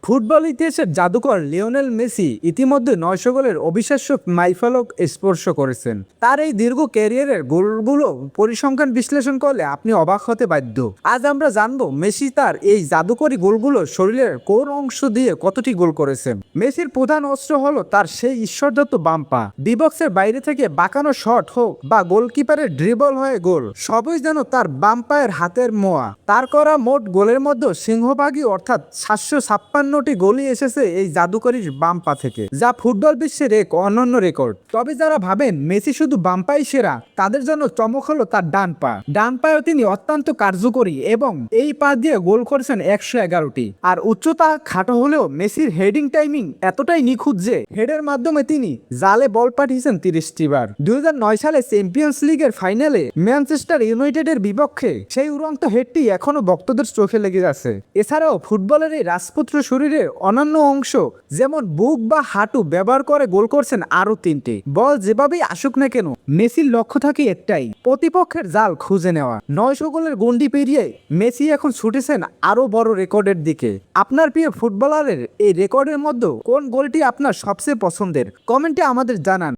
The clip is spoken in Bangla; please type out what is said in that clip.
ফুটবল ইতিহাসের জাদুকর লিওনেল মেসি ইতিমধ্যে ৯০০ গোলের অবিশ্বাস্য মাইলফলক স্পর্শ করেছেন। তার এই দীর্ঘ ক্যারিয়ারের গোলগুলো পরিসংখ্যান বিশ্লেষণ করলে আপনি অবাক হতে বাধ্য। আজ আমরা জানবো মেসি তার এই জাদুকরী গোলগুলো শরীরের কোন অংশ দিয়ে কতটি গোল করেছেন। মেসির প্রধান অস্ত্র হলো তার সেই ঈশ্বরদত্ত বাম পা। বিবক্সের বাইরে থেকে বাঁকানো শট হোক বা গোলকিপারের ড্রিবল হয়ে গোল, সবই যেন তার বাম পায়ের হাতের মোয়া। তার করা মোট গোলের মধ্যে সিংহভাগই অর্থাৎ ৭৫৬টি গোলই এসেছে এই জাদুকরীর বাম পা থেকে, যা ফুটবল বিশ্বের এক অনন্য রেকর্ড। তবে যারা ভাবেন মেসি শুধু বাম পাই সেরা, তাদের জন্য চমক হলো তার ডান পা। ডান পায়েও তিনি অত্যন্ত কার্যকরী এবং এই পা দিয়ে গোল করেছেন ১১১টি। আর উচ্চতা খাটো হলেও মেসির হেডিং টাইমিং এতটাই নিখুঁত যে হেডের মাধ্যমে তিনি জালে বল পাঠিয়েছেন ৩০টি বার। ২০০৯ সালে চ্যাম্পিয়ন্স লিগের ফাইনালে ম্যানচেস্টার ইউনাইটেডের বিপক্ষে সেই উড়ন্ত হেডটি এখনো ভক্তদের চোখে লেগে আছে। এছাড়াও ফুটবলের এই রাজপুত্র শরীরের অন্যান্য অংশ যেমন বুক বা হাঁটু ব্যবহার করে গোল করছেন আরো ৩টি। বল যেভাবেই আসুক না কেন, মেসির লক্ষ্য থাকে একটাই, প্রতিপক্ষের জাল খুঁজে নেওয়া। ৯০০ গোলের গন্ডি পেরিয়ে মেসি এখন ছুটেছেন আরো বড় রেকর্ডের দিকে। আপনার প্রিয় ফুটবলারের এই রেকর্ডের মধ্যে কোন গোলটি আপনার সবচেয়ে পছন্দের? কমেন্টে আমাদের জানান।